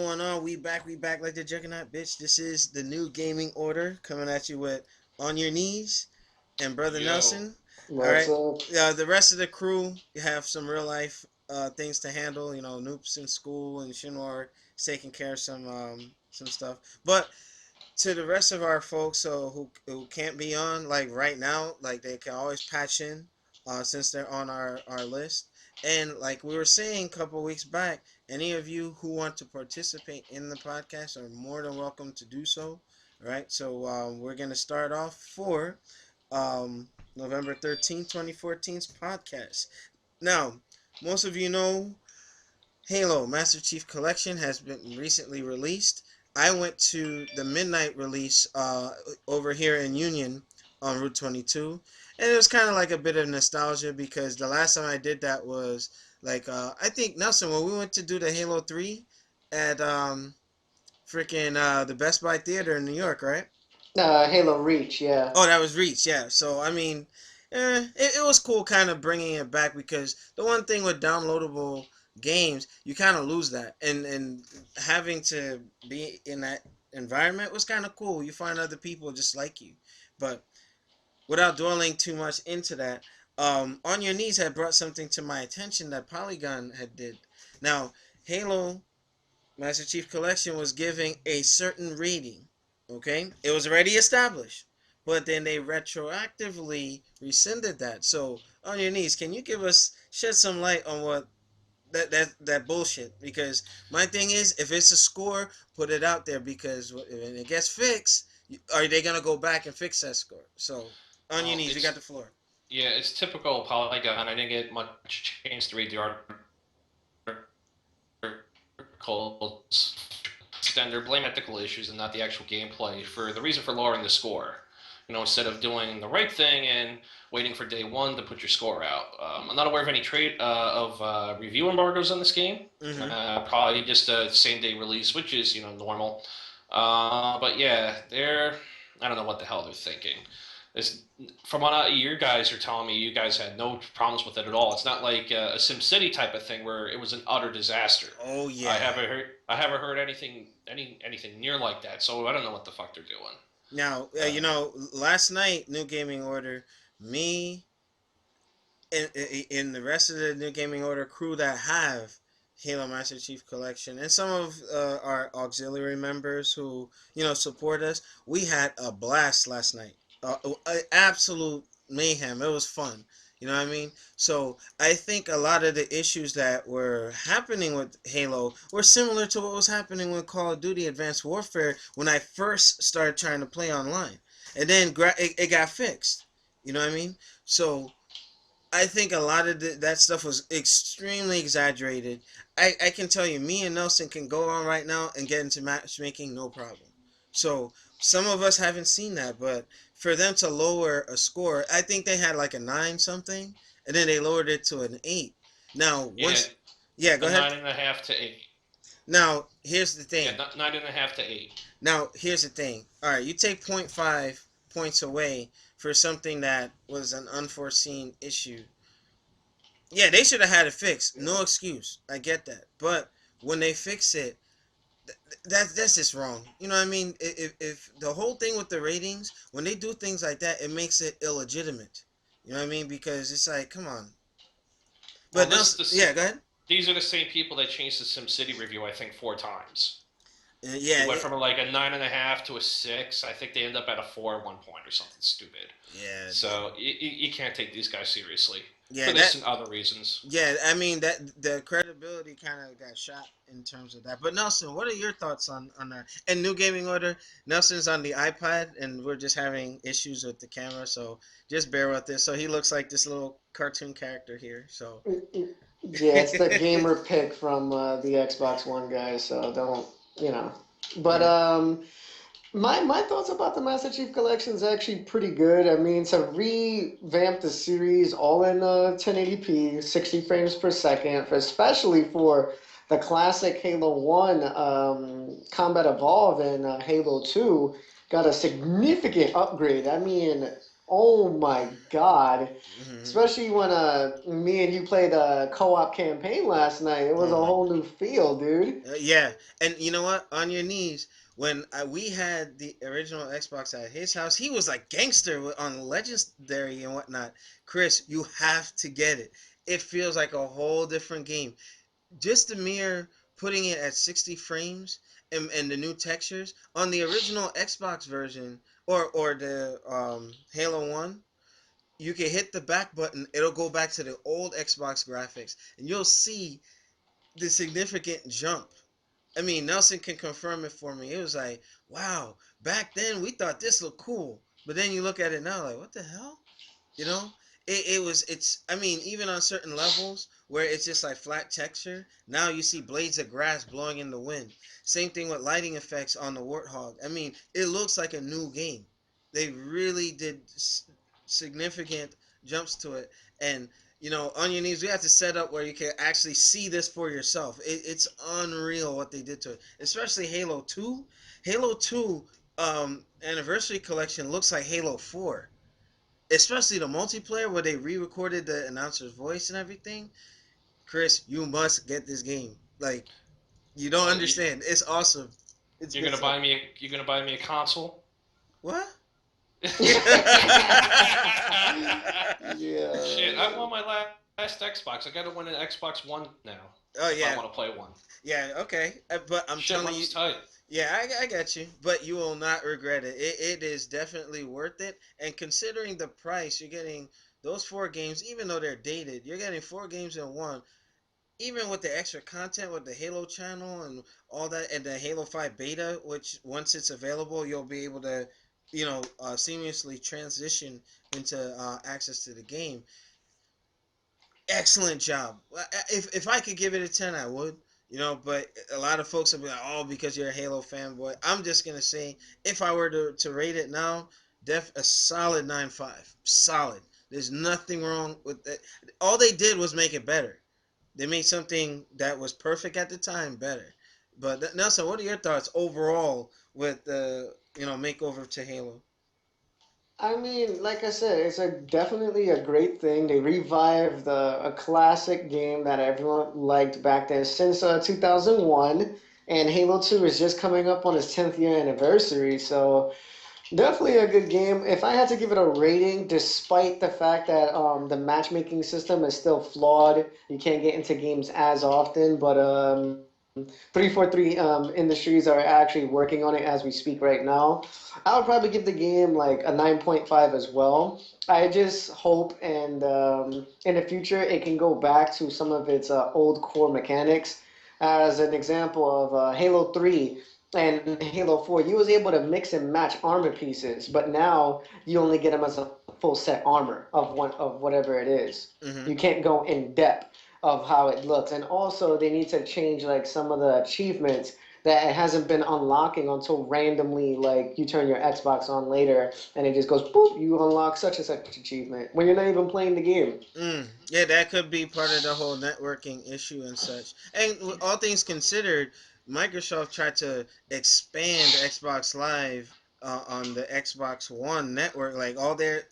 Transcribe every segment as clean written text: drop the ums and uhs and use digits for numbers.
going on? We back like the juggernaut, bitch. This is the new gaming order coming at you with On Your Knees and Brother Yo, Nelson. All What's right. up? The rest of the crew, you have some real life things to handle. You know, Noops in school and Shinwar is taking care of some stuff. But to the rest of our folks who can't be on like right now, like they can always patch in since they're on our list. And like we were saying a couple weeks back, any of you who want to participate in the podcast are more than welcome to do so. All right, so we're gonna start off for November 13th, 2014's podcast. Now, most of you know Halo Master Chief Collection has been recently released. I went to the midnight release over here in Union on Route 22, and it was kind of like a bit of nostalgia because the last time I did that was like I think Nelson when we went to do the Halo 3 at freaking the Best Buy Theater in New York, right? Halo Reach, yeah. Oh, that was Reach, yeah. So I mean, it was cool, kind of bringing it back because the one thing with downloadable games, you kind of lose that, and having to be in that environment was kind of cool. You find other people just like you, but without dwelling too much into that, On Your Knees had brought something to my attention that Polygon had did. Now, Halo Master Chief Collection was giving a certain rating. Okay, it was already established, but then they retroactively rescinded that. So, On Your Knees, can you give us shed some light on what that bullshit? Because my thing is, if it's a score, put it out there because when it gets fixed, are they gonna go back and fix that score? So, On Your well, Knees, you got the floor. it's typical Polygon. I didn't get much chance to read the articles. Then they're blaming technical issues and not the actual gameplay for the reason for lowering the score. Instead of doing the right thing and waiting for day one to put your score out. I'm not aware of any review embargoes on this game. Mm-hmm. Probably just a same day release, which is normal. But yeah, I don't know what the hell they're thinking. It's, from what you guys are telling me, you guys had no problems with it at all. It's not like a SimCity type of thing where it was an utter disaster. Oh I yeah. haven't heard I haven't heard anything near like that. So I don't know what the fuck they're doing. Now, Uh, last night, New Gaming Order, me and the rest of the New Gaming Order crew that have Halo Master Chief Collection, and some of our auxiliary members who support us, we had a blast last night. Absolute mayhem. It was fun. You know what I mean? So I think a lot of the issues that were happening with Halo were similar to what was happening with Call of Duty Advanced Warfare when I first started trying to play online, and then it got fixed. You know what I mean? So I think a lot of that stuff was extremely exaggerated. I can tell you, me and Nelson can go on right now and get into matchmaking, no problem. So some of us haven't seen that, but for them to lower a score, I think they had like a 9 something, and then they lowered it to an 8. Now, yeah, yeah, go a ahead. 9.5 to 8. Now, here's the thing. Yeah, 9.5 to 8. Now, here's the thing. All right, you take point 0.5 points away for something that was an unforeseen issue. Yeah, they should have had it fixed. No excuse. I get that. But when they fix it, that's just wrong. You know what I mean? If the whole thing with the ratings, when they do things like that, it makes it illegitimate. You know what I mean? Because it's like, come on. Well, But no, yeah, go ahead. these are the same people that changed the SimCity review, I think, 4 times. Yeah, It went from like a 9.5 to a 6. I think they end up at a 4 at one point or something stupid. yeah, So you can't take these guys seriously yeah. for this and other reasons. Yeah. I mean that the credibility kind of got shot in terms of that. But Nelson, what are your thoughts on that? And New Gaming Order, Nelson's on the iPad, and we're just having issues with the camera, so just bear with this. So he looks like this little cartoon character here. So. Yeah, it's the gamer pick from the Xbox One guys, so don't, you know. But Yeah. my thoughts about the Master Chief Collection is actually pretty good. I mean, to revamp the series all in 1080p, 60 frames per second, especially for the classic Halo 1 Combat Evolve and Halo 2, got a significant upgrade. I mean, Oh my God. Hmm. Especially when me and you played a co-op campaign last night. It was Oh a my. whole new feel, dude. Yeah, and you know what? On your knees. When we had the original Xbox at his house, he was like gangster on Legendary and whatnot. Chris, you have to get it. It feels like a whole different game. Just the mere putting it at 60 frames and the new textures on the original Xbox version or the Halo 1, you can hit the back button, it'll go back to the old Xbox graphics and you'll see the significant jump. I mean, Nelson can confirm it for me. It was like, wow, back then we thought this looked cool. But then you look at it now, like, what the hell? You know, I mean, even on certain levels where it's just like flat texture, now you see blades of grass blowing in the wind. Same thing with lighting effects on the Warthog. I mean, it looks like a new game. They really did significant jumps to it. And, on your knees, we have to set up where you can actually see this for yourself. It's unreal what they did to it, especially Halo 2. Halo 2 Anniversary Collection looks like Halo 4, especially the multiplayer where they re-recorded the announcer's voice and everything. Chris, you must get this game. Like, you don't You, understand. It's awesome. It's you're good gonna stuff. buy me a console. What? Shit, I Yeah. won my last Xbox. I gotta win an Xbox One now Oh if I yeah, want to play one. yeah. Okay, but I'm Shit telling you, runs tight. yeah, I got you. But you will not regret it. It is definitely worth it. And considering the price, you're getting those 4 games, even though they're dated. You're getting 4 games in one. Even with the extra content with the Halo channel and all that, and the Halo 5 beta, which once it's available, you'll be able to, seamlessly transition into access to the game. Excellent job. If I could give it a 10, I would. But a lot of folks will be like, oh, because you're a Halo fanboy. I'm just gonna say, if I were to rate it now, a solid 9.5. Solid. There's nothing wrong with it. All they did was make it better. They made something that was perfect at the time better. But Nelson, what are your thoughts overall with the makeover to Halo? I mean, like I said, it's a definitely a great thing. They revived a classic game that everyone liked back then since 2001, and Halo 2 is just coming up on its 10th year anniversary. So definitely a good game. If I had to give it a rating, despite the fact that the matchmaking system is still flawed, you can't get into games as often, but 343 Industries are actually working on it as we speak right now. I would probably give the game like a 9.5 as well. I just hope and in the future it can go back to some of its old core mechanics. As an example of Halo 3 and Halo 4, you was able to mix and match armor pieces, but now you only get them as a full set armor of one of whatever it is. You Mm-hmm. can't go in depth of how it looks, and also they need to change like some of the achievements that it hasn't been unlocking until randomly like you turn your Xbox on later and it just goes boop, you unlock such and such achievement when you're not even playing the game. Yeah, that could be part of the whole networking issue and such. And all things considered, Microsoft tried to expand Xbox Live on the Xbox One network. Like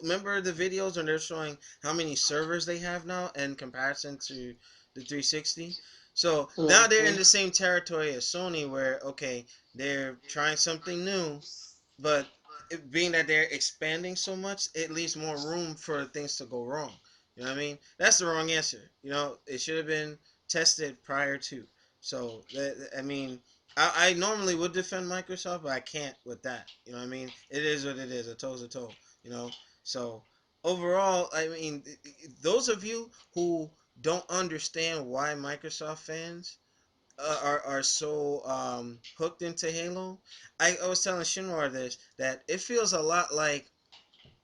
remember the videos when they're showing how many servers they have now in comparison to the 360? So now they're in Mhm. the same territory as Sony, where okay, they're trying something new, but being that they're expanding so much, it leaves more room for things to go wrong. You know what I mean? That's the wrong answer. It should have been tested prior to. So I mean, I normally would defend Microsoft, but I can't with that. You know what I mean? It is what it is. A toe's a toe. You know. So overall, I mean, those of you who don't understand why Microsoft fans are so hooked into Halo. I was telling Shinwar this, that it feels a lot like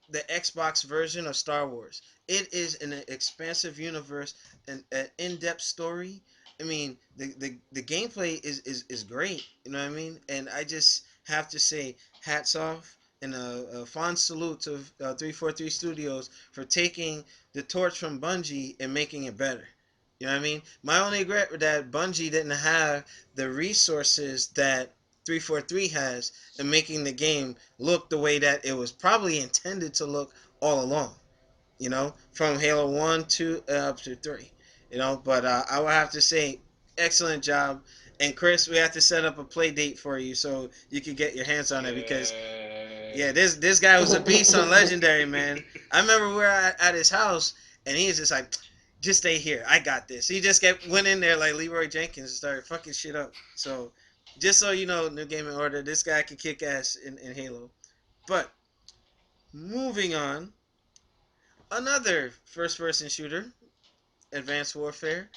the Xbox version of Star Wars. It is an expansive universe and an in-depth story. I mean, the gameplay is great. You know what I mean? And I just have to say, hats off and a fond salute to 343 Studios for taking the torch from Bungie and making it better. You know what I mean? My only regret was that Bungie didn't have the resources that 343 has in making the game look the way that it was probably intended to look all along. From Halo 1 to up to 3. But I would have to say, excellent job. And Chris, we have to set up a play date for you so you can get your hands on it because Yay. yeah, this guy was a beast on Legendary, man. I remember we were at his house and he was just like, just stay here. I got this. He just went in there like Leroy Jenkins and started fucking shit up. So just so you know, New Game in Order, this guy can kick ass in Halo. But moving on, another first-person shooter, Advanced Warfare,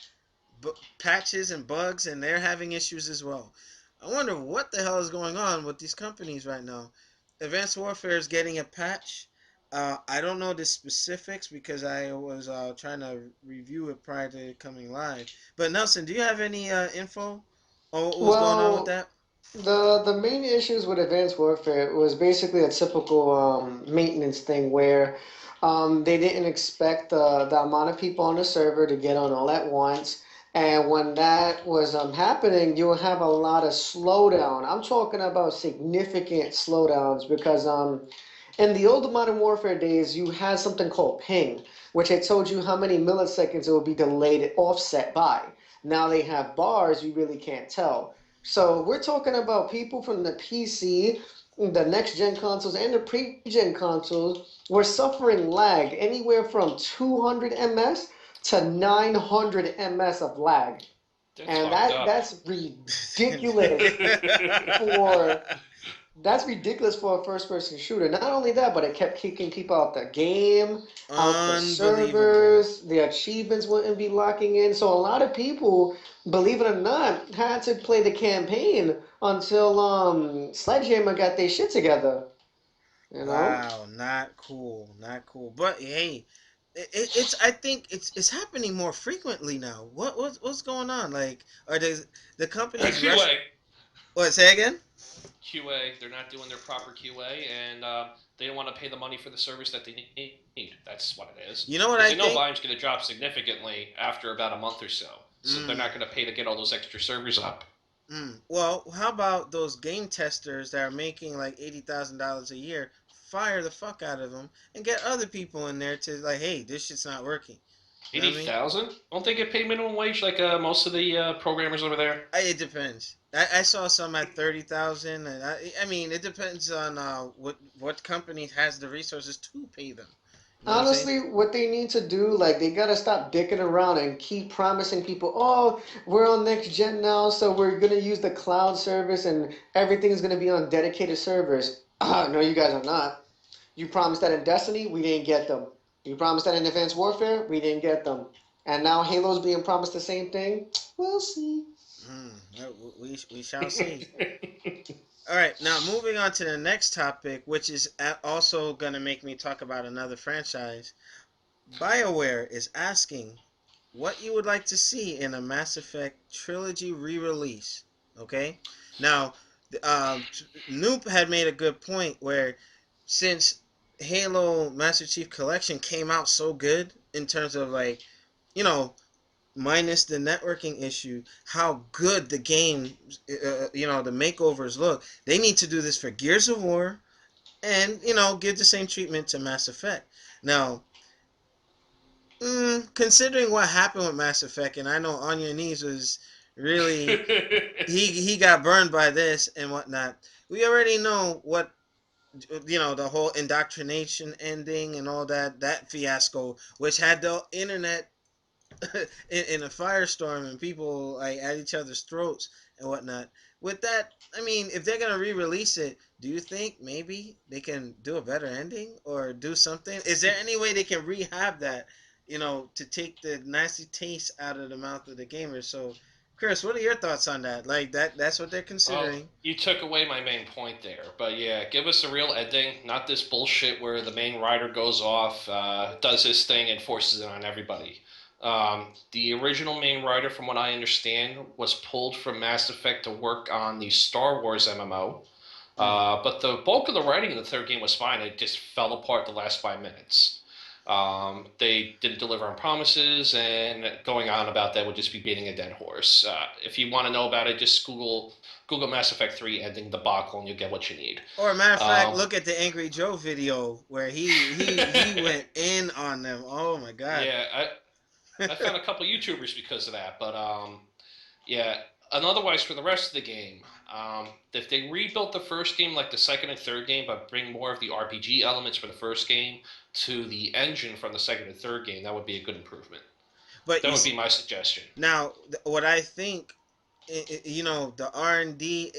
patches and bugs, and they're having issues as well. I wonder what the hell is going on with these companies right now. Advanced Warfare is getting a patch. I don't know the specifics because I was trying to review it prior to coming live. But Nelson, do you have any info on what was going on with Well, that? the main issues with Advanced Warfare was basically a typical maintenance thing where they didn't expect the amount of people on the server to get on all at once. And when that was happening, you would have a lot of slowdown. I'm talking about significant slowdowns because in the old Modern Warfare days, you had something called ping, which had told you how many milliseconds it would be delayed offset by. Now they have bars, you really can't tell. So we're talking about people from the PC, the next gen consoles, and the pre gen consoles were suffering lag anywhere from 200 ms to 900 ms of lag. That's And fucked up. for that's ridiculous for a first person shooter. Not only that, but it kept kicking people out the game, out the Unbelievable. servers, the achievements wouldn't be locking in. So a lot of people, believe it or not, had to play the campaign until Sledgehammer got their shit together. You know? Wow, not cool, not cool. But hey, it's I think it's happening more frequently now. What's going on? Like, are the companies rush? QA. What? Say again? QA. They're not doing their proper QA, and they don't want to pay the money for the service that they need. That's what it is. You know what Because I they know think? volume's going to drop significantly after about a month or so. So they're Mm, not going to pay to get all those extra servers up. Well, how about those game testers that are making like $80,000 a year? Fire the fuck out of them and get other people in there to like, hey, this shit's not working. You know what I mean? 80,000? Don't they get paid minimum wage like most of the programmers over there? It depends. I saw some at 30,000, and I mean it depends on what company has the resources to pay them. You know what I'm saying? Honestly, what they need to do, like, they gotta stop dicking around and keep promising people, oh, we're on next gen now, so we're gonna use the cloud service and everything's gonna be on dedicated servers. No, you guys are not. You promised that in Destiny, we didn't get them. You promised that in Advanced Warfare, we didn't get them. And now Halo's being promised the same thing. We'll see. We shall see. All right, now moving on to the next topic, which is also going to make me talk about another franchise. BioWare is asking what you would like to see in a Mass Effect trilogy re-release. Okay, now Noop had made a good point where since Halo Master Chief Collection came out so good in terms of like you know minus the networking issue, how good the game, the makeovers look. They need to do this for Gears of War, and give the same treatment to Mass Effect. Now, considering what happened with Mass Effect, and I know On Your Knees was really he got burned by this and whatnot. We already know what the whole indoctrination ending and all that fiasco, which had the internet in a firestorm and people like at each other's throats and whatnot. With that, I mean, if they're gonna re-release it, do you think maybe they can do a better ending or do something? Is there any way they can rehab that, to take the nasty taste out of the mouth of the gamers? So, Chris, what are your thoughts on that? Like that's what they're Well, considering. you took away my main point there. But yeah, give us a real ending, not this bullshit where the main writer goes off, does his thing, and forces it on everybody. The original main writer, from what I understand, was pulled from Mass Effect to work on the Star Wars MMO. Mm. But the bulk of the writing in the third game was fine. It just fell apart the last 5 minutes. They didn't deliver on promises, and going on about that would just be beating a dead horse. If you want to know about it, just Google Mass Effect 3 ending debacle, and you'll get what you need. Or a matter of fact, Um, look at the Angry Joe video where he went in on them. Oh my god. yeah, I found a couple YouTubers because of that, but yeah. And otherwise, for the rest of the game, if they rebuilt the first game like the second and third game, but bring more of the RPG elements for the first game to the engine from the second and third game, that would be a good improvement. But That would be my suggestion. now what I think, the R&D,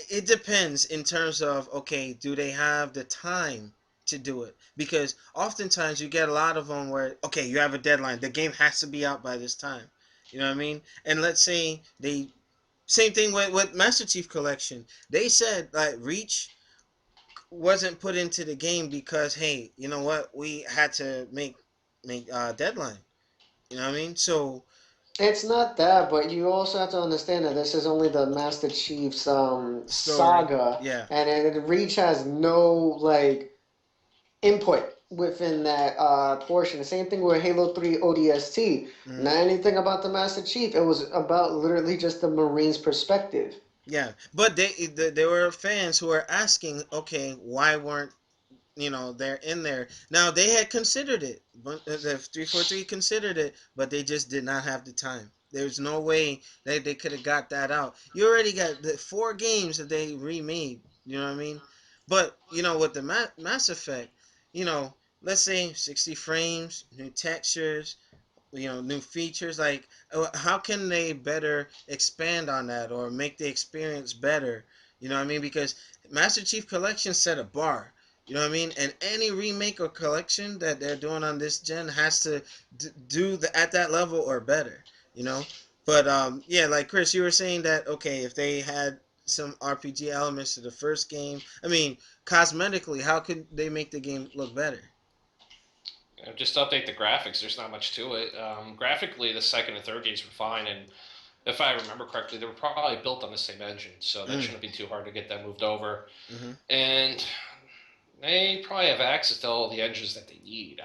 it depends in terms of, okay, do they have the time to do it? Because oftentimes you get a lot of them where, okay, you have a deadline, the game has to be out by this time, you know what I mean? And let's say they, same thing with Master Chief Collection, they said like Reach wasn't put into the game because, hey, you know what, we had to make deadline, you know what I mean? So It's not that, but you also have to understand that this is only the Master Chief's story, saga, yeah. and Reach has no like input within that portion. The same thing with Halo 3 ODST. Mhm. Not anything about the Master Chief. It was about literally just the Marine's perspective. Yeah, but there were fans who were asking, okay, why weren't they're in there? Now they had considered it, but the 343 considered it, but they just did not have the time. There's no way they could have got that out. You already got the 4 games that they remade. You know what I mean? But with the Mass Effect, you know, let's say 60 frames, new textures, new features, like how can they better expand on that or make the experience better, what I mean? Because Master Chief Collection set a bar, you know what I mean, and any remake or collection that they're doing on this gen has to do at that level or better, you know. But yeah, like Chris, you were saying that, okay, if they had some RPG elements to the first game, I mean, cosmetically, how could they make the game look better? Just update the graphics. There's not much to it. Graphically, the second and third games were fine, and if I remember correctly, they were probably built on the same engine, so that Mm. shouldn't be too hard to get that moved over. Mm-hmm. And they probably have access to all the engines that they need.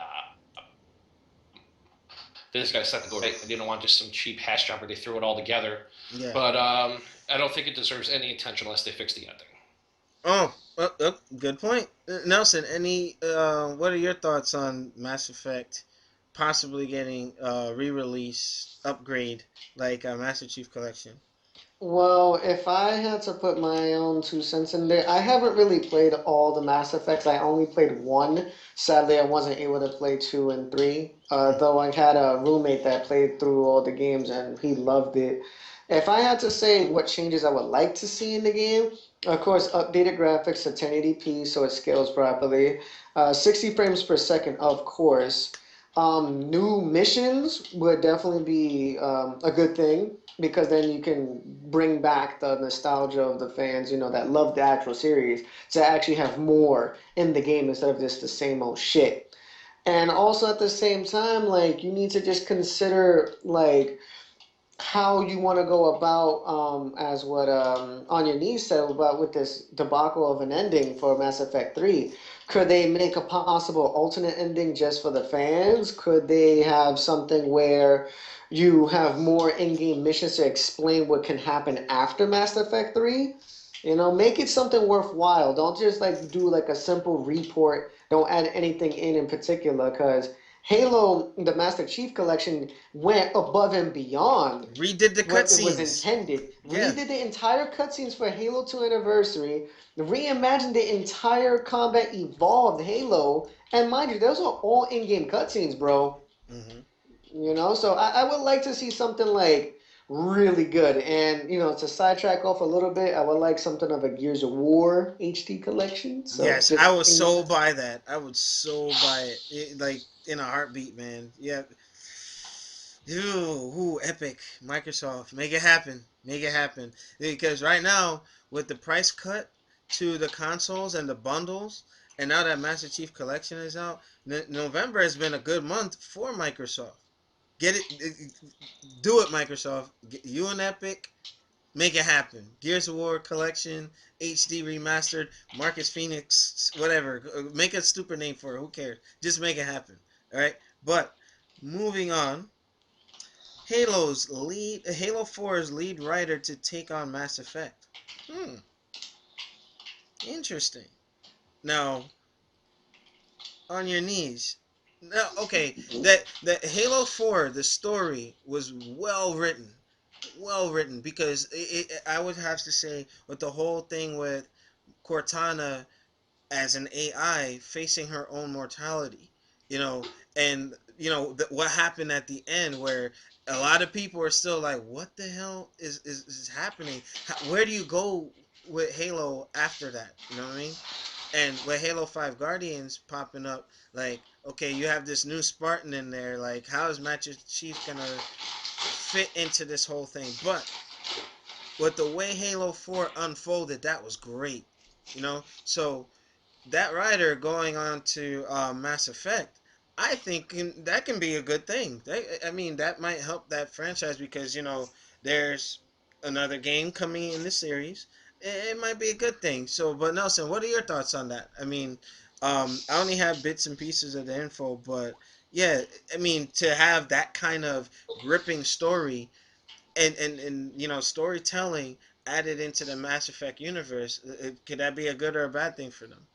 This guy set to go right. They didn't want just some cheap hash job where they threw it all together. Yeah. But I don't think it deserves any attention unless they fix the ending. Oh, good point. Nelson, what are your thoughts on Mass Effect possibly getting re-release upgrade like Master Chief Collection? Well, if I had to put my own 2 cents in there, I haven't really played all the Mass Effects. I only played one. Sadly, I wasn't able to play two and three. Though I had a roommate that played through all the games and he loved it. If I had to say what changes I would like to see in the game, of course, updated graphics to 1080p so it scales properly. 60 frames per second, of course. New missions would definitely be a good thing because then you can bring back the nostalgia of the fans, that love the actual series to actually have more in the game instead of just the same old shit. And also at the same time, like you need to just consider like how you want to go about as what on your knees said about with this debacle of an ending for Mass Effect 3. Could they make a possible alternate ending just for the fans? Could they have something where you have more in-game missions to explain what can happen after Mass Effect 3? Make it something worthwhile. Don't just like do like a simple report. Don't add anything in particular because Halo, the Master Chief Collection, went above and beyond Redid the what it was cutscenes. intended. Yeah. Redid the entire cutscenes for Halo 2 Anniversary, reimagined the entire Combat Evolved Halo, and mind you, those are all in-game cutscenes, bro. Hmm. So I would like to see something like really good. And, to sidetrack off a little bit, I would like something of a Gears of War HD collection. So Yes, just I would so buy that. I would so buy like in a heartbeat, man. Yeah. Epic. Microsoft, make it happen. Make it happen. Because right now, with the price cut to the consoles and the bundles, and now that Master Chief Collection is out, November has been a good month for Microsoft. Get it, do it, Microsoft. You and Epic, Make it happen. Gears of War collection, HD remastered, Marcus Phoenix, whatever. Make a stupid name for it. Who cares? Just make it happen. All right. But moving on, Halo 4's lead writer to take on Mass Effect. Hmm. Interesting. Now, on your knees. No, okay. That Halo 4, the story was well written because I would have to say with the whole thing with Cortana as an AI facing her own mortality, you know, and what happened at the end where a lot of people are still like, what the hell is happening? Where do you go with Halo after that? You know what I mean? And with Halo 5 Guardians popping up, like, okay, you have this new Spartan in there. Like, how is Master Chief gonna fit into this whole thing? But with the way Halo 4 unfolded, that was great. So that writer going on to Mass Effect, I think that can be a good thing. I mean, that might help that franchise because there's another game coming in the series. It might be a good thing. So, but Nelson, what are your thoughts on that? I mean, I only have bits and pieces of the info, but yeah, I mean, to have that kind of gripping story and storytelling added into the Mass Effect universe, could that be a good or a bad thing for them?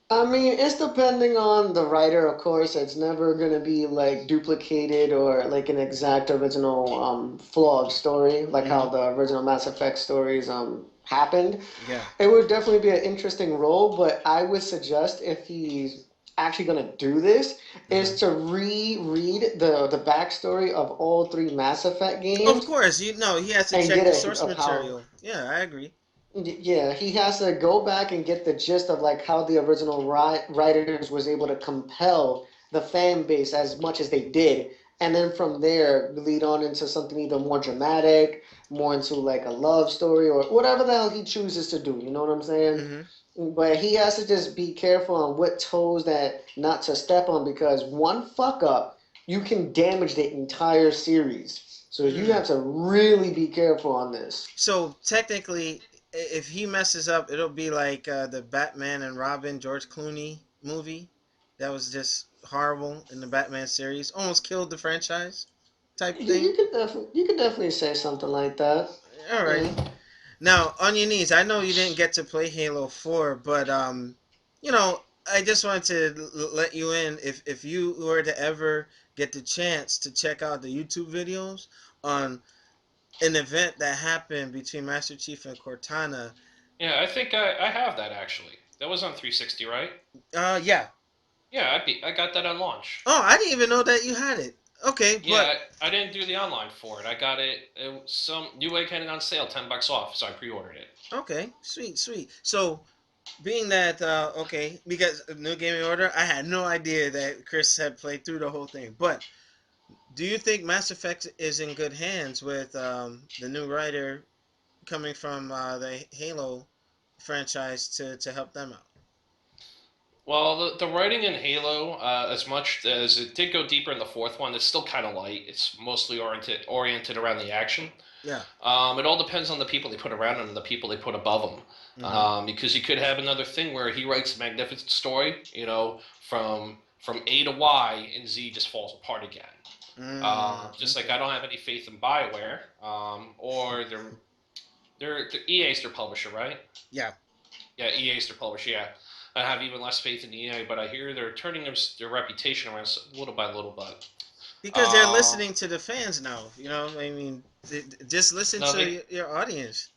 I mean, it's depending on the writer, of course. It's never gonna be like duplicated or like an exact original flawed story, like how Mm-hmm. the original Mass Effect stories happened. Yeah. It would definitely be an interesting role, but I would suggest if he's actually gonna do this, Mm-hmm. is to reread the backstory of all three Mass Effect Of games course, he has to and check get the a source of how. material. Yeah, I agree. Yeah, he has to go back and get the gist of like how the original writers was able to compel the fan base as much as they did, and then from there lead on into something either more dramatic, more into like a love story or whatever the hell he chooses to do. You know what I'm saying? Mm-hmm. But he has to just be careful on what toes that not to step on because one fuck up, you can damage the entire series. So you Mm. have to really be careful on this. So technically, if he messes up, it'll be like the Batman and Robin George Clooney movie that was just horrible in the Batman series, almost killed the franchise type You thing. could definitely say something like that. Yeah. Alrighty. Now, on your knees, I know you didn't get to play Halo 4, but I just wanted to let you in if you were to ever get the chance to check out the YouTube videos on an event that happened between Master Chief and Cortana. Yeah, I think I have that actually. That was on 360, right? Yeah. Yeah, I got that on launch. Oh, I didn't even know that you had it. Okay, but Yeah, I didn't do the online for it. I got it. Some new egg had it on sale, $10 off, so I pre-ordered it. okay, sweet, sweet. So, being that okay, because New Gaming Order, I had no idea that Chris had played through the whole thing. But do you think Mass Effect is in good hands with the new writer coming from the Halo franchise to help them out? Well, the writing in Halo, as much as it did go deeper in the fourth one, it's still kind of light. It's mostly oriented around the action. Yeah. It all depends on the people they put around him and the people they put above him. Mm-hmm. Because you could have another thing where he writes a magnificent story, from A to Y, and Z just falls apart again. Just like Okay. I don't have any faith in Bioware, or they're EA's their publisher, right? Yeah. Yeah, EA's their publisher. Yeah, I have even less faith in EA, but I hear they're turning their reputation around little by little. But Because they're uh, listening to the fans now. I mean, just listen no, to they your audience.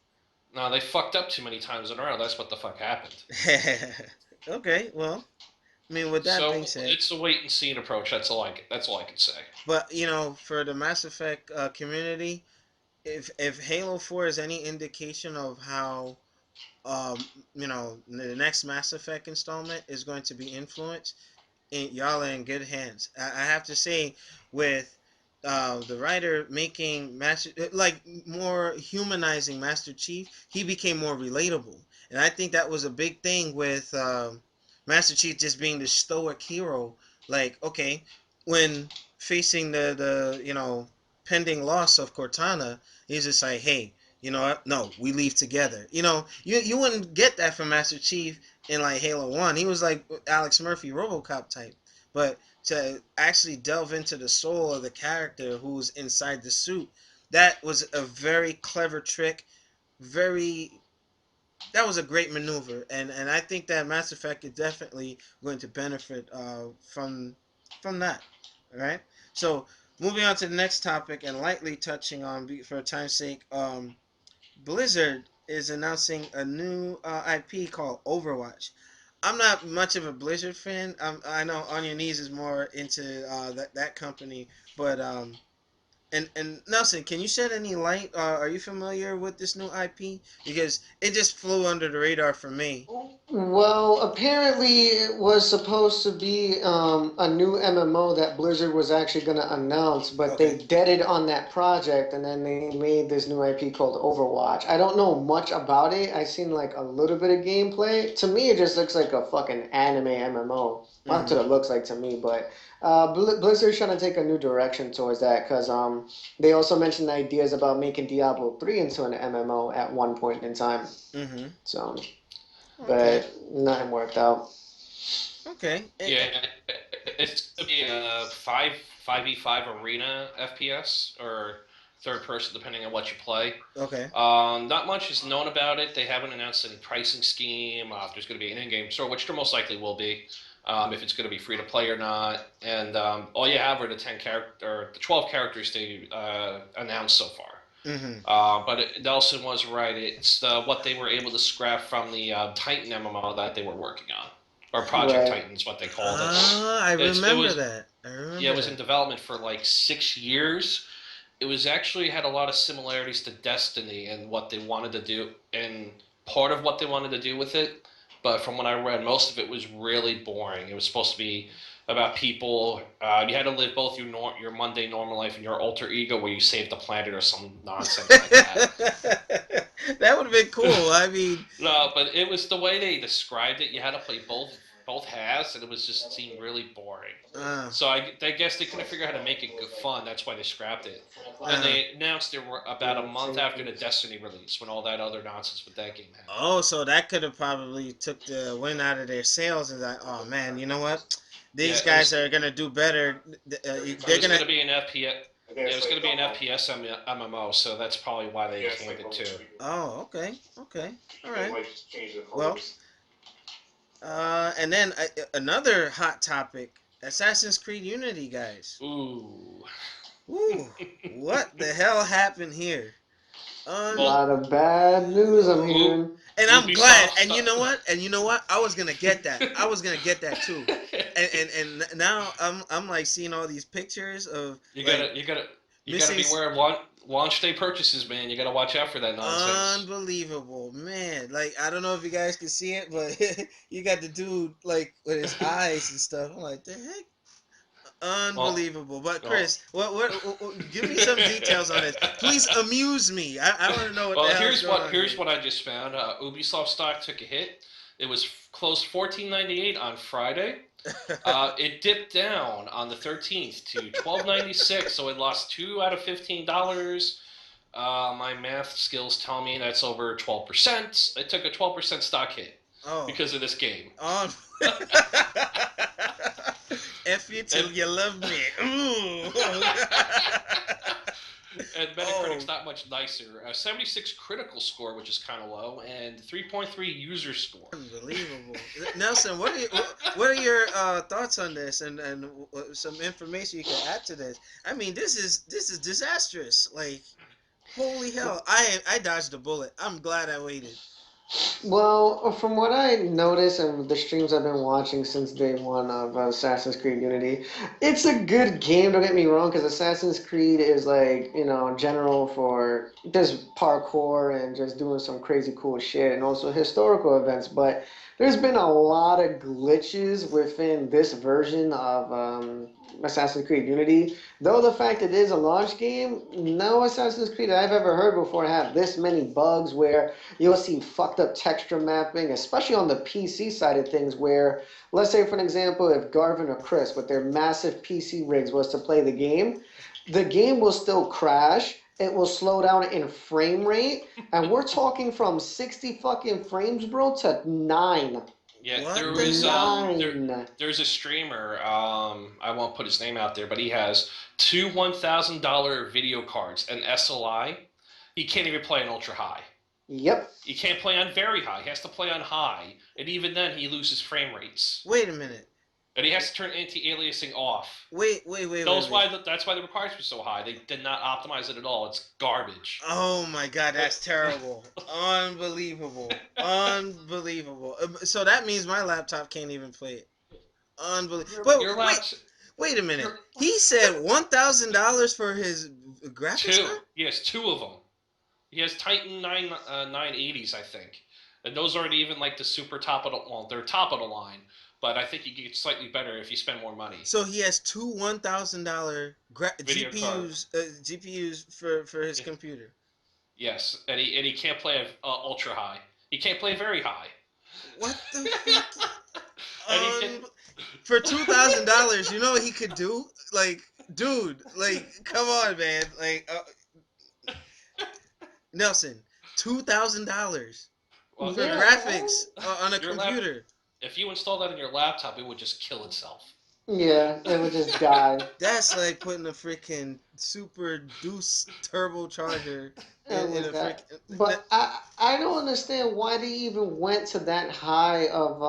no, they fucked up too many times in a row. That's what the fuck happened. Okay, well, I mean, with that being So said, it's a wait and see approach. That's all I can say. but for the Mass Effect community, if Halo 4 is any indication of how the next Mass Effect installment is going to be influenced, y'all are in good hands. I have to say, with the writer making Master like more humanizing Master Chief, he became more relatable, and I think that was a big thing with Master Chief just being the stoic hero. Like, okay, when facing the pending loss of Cortana, he's just like, hey. you know what? No, we leave together. You know, you wouldn't get that from Master Chief in like Halo 1. He was like Alex Murphy, RoboCop type. But to actually delve into the soul of the character who's inside the suit, that was a very clever trick. Very that was a great maneuver, and I think that Mass Effect is definitely going to benefit from that. All right. So moving on to the next topic and lightly touching on for time's sake, Blizzard is announcing a new IP called Overwatch. I'm not much of a Blizzard fan. I know On Your Knees is more into that company, but and Nelson, can you shed any light? Are you familiar with this new IP? Because it just flew under the radar for me. Well, apparently it was supposed to be a new MMO that Blizzard was actually going to announce, but they Okay. deaded on that project and then they made this new IP called Overwatch. I don't know much about it. I've seen like a little bit of gameplay. To me, it just looks like a fucking anime MMO. That's Mm-hmm. what it looks like to me, but Blizzard's trying to take a new direction towards that because they also mentioned ideas about making Diablo 3 into an MMO at one point in time. Mm-hmm. So Okay. but nothing worked out. Okay. Yeah, it's gonna be a 5v5 arena FPS or third person, depending on what you play. Okay. Not much is known about it. They haven't announced any pricing scheme. If there's going to be an in-game store, which there most likely will be. If it's going to be free to play or not, and all you have are the 12 characters they announced so far. Mm-hmm. But Nelson was right. It's what they were able to scrap from the Titan MMO that they were working on, or Project Right. Titan's what they called it. I It remember was that. I remember yeah, it was in that. development for like 6 years. It was actually had a lot of similarities to Destiny and what they wanted to do, and part of what they wanted to do with it. But from what I read, most of it was really boring. It was supposed to be about people. You had to live both your Monday normal life and your alter ego, where you save the planet or some nonsense like that. That would have been cool. I mean, No, but it was the way they described it. You had to play both halves, and it was just seemed really boring. uh, So I guess they couldn't figure out how to make it good fun. That's why they scrapped it. And uh, they announced it about a month after the Destiny release, when all that other nonsense with that game happened. oh, so that could have probably took the wind out of their sails and like, oh man, you know what? Yeah, These guys are gonna do better. it They're was gonna. going to be an FPS. Yeah, it was going to be an FPS MMO, so that's probably why they canned it too. Oh, okay, okay, all right. Well, and then another hot topic: Assassin's Creed Unity, guys. Ooh. Ooh, what the hell happened here? A Well, lot of bad news I'm hearing. And I'm glad. Ubisoft And you know what? And you know what? I was gonna get that. I was gonna get that too. And now I'm like seeing all these pictures of you like gotta you gotta you gotta missing beware of launch day purchases, man. You gotta watch out for that nonsense. unbelievable, man. Like I don't know if you guys can see it, but you got the dude like with his eyes and stuff. I'm like, the heck. Well, Unbelievable. But well, Chris, give me some details on this. Please amuse me. I want to know what the well, hell is going on here's here. what I just found. Ubisoft stock took a hit. It was closed 14.98 on Friday. It dipped down on the 13th to 12.96, so it lost $2 out of $15. My math skills tell me that's over 12%. It took a 12% stock hit Oh. because of this game. On. F you till And, you love me. Ooh. and Metacritic's Oh. not much nicer. 76 critical score, which is kind of low, and 3.3 user score. Unbelievable. Nelson, what are your thoughts on this and some information you can add to this? I mean, this is disastrous. Like, holy hell! I dodged a bullet. I'm glad I waited. Well, from what I noticed and the streams I've been watching since day one of Assassin's Creed Unity, it's a good game, don't get me wrong, because Assassin's Creed is like, general for just parkour and just doing some crazy cool shit and also historical events. But there's been a lot of glitches within this version of Assassin's Creed Unity. Though the fact it is a launch game, no Assassin's Creed I've ever heard before have this many bugs where you'll see fucked up texture mapping, especially on the PC side of things, where, let's say, for an example, if Garvin or Chris, with their massive PC rigs, was to play the game will still crash, it will slow down in frame rate, and we're talking from 60 fucking frames, bro, to 9. Yeah, What there the is hell? 9. there's a streamer. I won't put his name out there, but he has two $1,000 video cards, an SLI. He can't even play on ultra high. Yep. He can't play on very high. He has to play on high, and even then, he loses frame rates. Wait a minute. And he has to turn anti-aliasing off. Wait. That's why the requirements were so high. They did not optimize it at all. It's garbage. Oh my god, that's terrible. Unbelievable. Unbelievable. So that means my laptop can't even play it. Unbelievable. But Your wait a minute. He said $1,000 for his graphics two. card? Yes, two of them. He has Titan 980s, I think. And those aren't even like the super top of the well, they're top of the line. But I think you get slightly better if you spend more money. So he has two $1,000 Video GPUs for his computer. Yes, and he can't play ultra high. He can't play very high. What the fuck? And For $2,000, you know what he could do? Like, dude, like, come on, man. Like, Nelson, $2,000 well, for graphics on a your computer. If you install that on your laptop, it would just kill itself. Yeah, it would just die. That's like putting a freaking super deuce turbocharger in a freaking. But I don't understand why they even went to that high of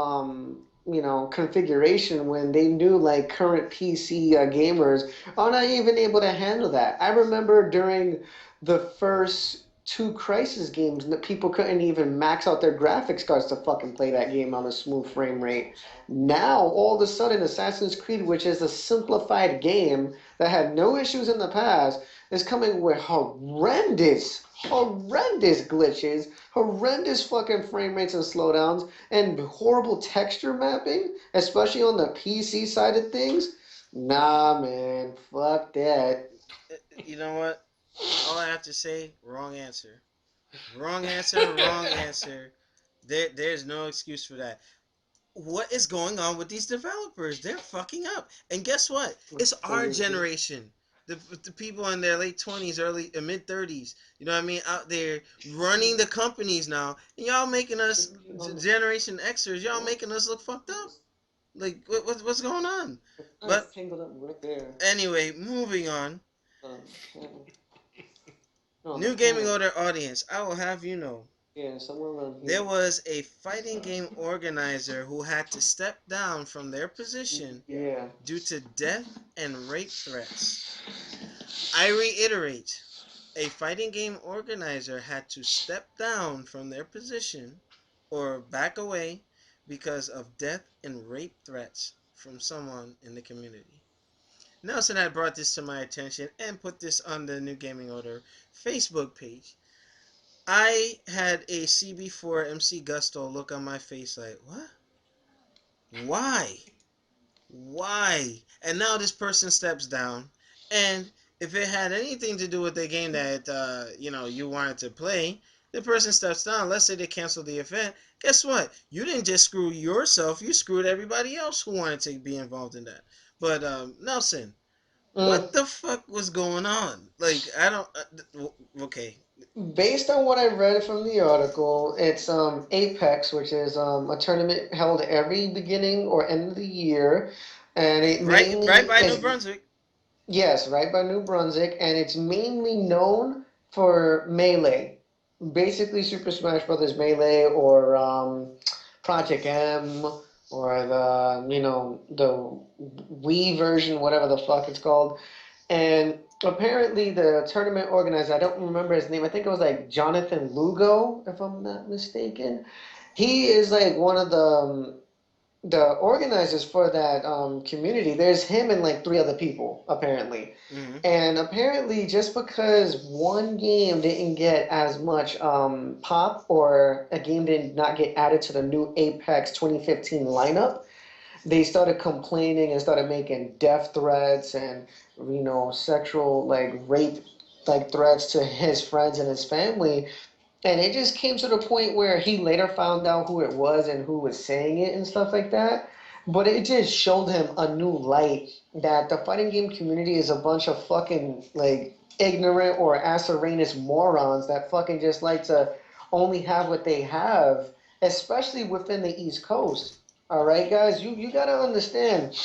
configuration when they knew like current PC gamers are not even able to handle that. I remember during the first two Crisis games that people couldn't even max out their graphics cards to fucking play that game on a smooth frame rate. Now, all of a sudden, Assassin's Creed, which is a simplified game that had no issues in the past, is coming with horrendous glitches, horrendous fucking frame rates and slowdowns, and horrible texture mapping, especially on the PC side of things. Nah, man, fuck that. You know what? All I have to say, wrong answer. Wrong answer, wrong answer. There's no excuse for that. What is going on with these developers? They're fucking up. And guess what? It's our generation. The people in their late 20s, early mid 30s, you know what I mean, out there running the companies now. And y'all making us, Generation Xers, y'all making us look fucked up. Like, what's going on? But anyway, moving on. New Gaming Order audience, I will have you know, there was a fighting game organizer who had to step down from their position due to death and rape threats. I reiterate, a fighting game organizer had to step down from their position or back away because of death and rape threats from someone in the community. Nelson had brought this to my attention and put this on the New Gaming Order Facebook page. I had a CB4 MC Gusto look on my face like, what? Why? Why? And now this person steps down, and if it had anything to do with the game that you wanted to play, the person steps down. Let's say they cancel the event. Guess what? You didn't just screw yourself. You screwed everybody else who wanted to be involved in that. But Nelson, what the fuck was going on? Like, I don't. Okay. Based on what I read from the article, it's Apex, which is a tournament held every beginning or end of the year, and it right by New Brunswick. Yes, right by New Brunswick, and it's mainly known for Melee, basically Super Smash Brothers Melee or Project M or the Wii version, whatever the fuck it's called, and apparently the tournament organizer, I don't remember his name, I think it was like Jonathan Lugo, if I'm not mistaken. He is like one of the organizers for that community. There's him and like 3 other people, apparently. Mm-hmm. And apparently just because one game didn't get as much pop, or a game did not get added to the new Apex 2015 lineup, they started complaining and started making death threats and sexual like rape like threats to his friends and his family. And it just came to the point where he later found out who it was and who was saying it and stuff like that. But it just showed him a new light that the fighting game community is a bunch of fucking like ignorant or acerranus morons that fucking just like to only have what they have, especially within the East Coast. All right, guys, you gotta understand.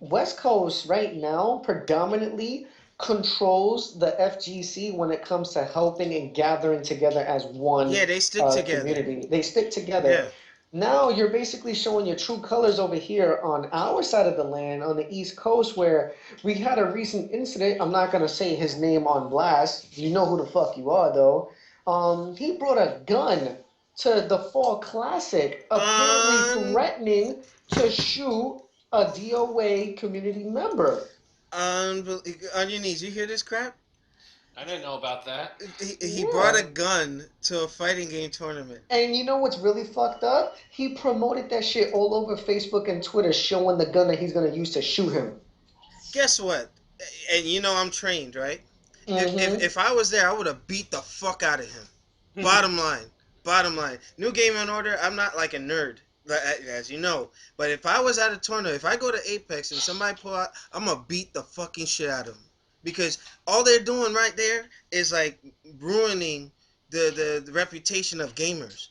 West Coast right now predominantly controls the FGC when it comes to helping and gathering together as one Yeah, they stick together. community. They stick together. Yeah. Now you're basically showing your true colors over here on our side of the land, on the East Coast, where we had a recent incident. I'm not gonna say his name on blast. You know who the fuck you are, though. He brought a gun to the Fall Classic, apparently Un threatening to shoot a DOA community member. On your knees. You hear this crap? I didn't know about that. He brought a Yeah. gun to a fighting game tournament. And you know what's really fucked up? He promoted that shit all over Facebook and Twitter, showing the gun that he's gonna use to shoot him. Guess what? And you know I'm trained, right? Mm-hmm. If I was there, I would have beat the fuck out of him. Bottom line, bottom line. New game in order. I'm not like a nerd, as you know. But if I was at a tournament, if I go to Apex and somebody pull out, I'm gonna beat the fucking shit out of them because all they're doing right there is like ruining the reputation of gamers.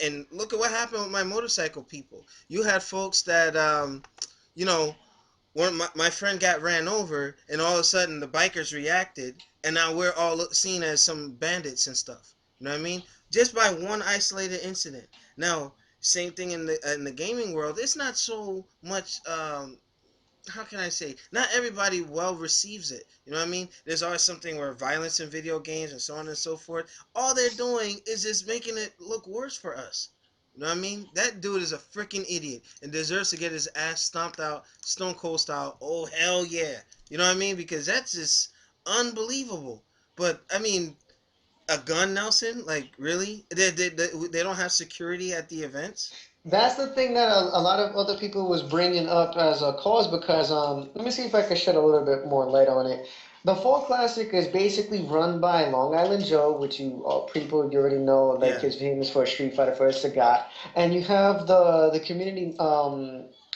And look at what happened with my motorcycle people. You had folks that you know my friend got ran over, and all of a sudden the bikers reacted, and now we're all seen as some bandits and stuff. You know what I mean? Just by one isolated incident. Now, same thing in the gaming world. It's not so much. How can I say? Not everybody well receives it. You know what I mean? There's always something where violence in video games and so on and so forth. All they're doing is just making it look worse for us. You know what I mean? That dude is a freaking idiot and deserves to get his ass stomped out, Stone Cold style. Oh hell yeah! You know what I mean? Because that's just unbelievable. But I mean, a gun, Nelson? Like really? They don't have security at the events? That's the thing that a lot of other people was bringing up as a cause because let me see if I can shed a little bit more light on it. The Fall Classic is basically run by Long Island Joe, which you all people you already know, like Yeah. his famous for Street Fighter First Sagat, and you have the community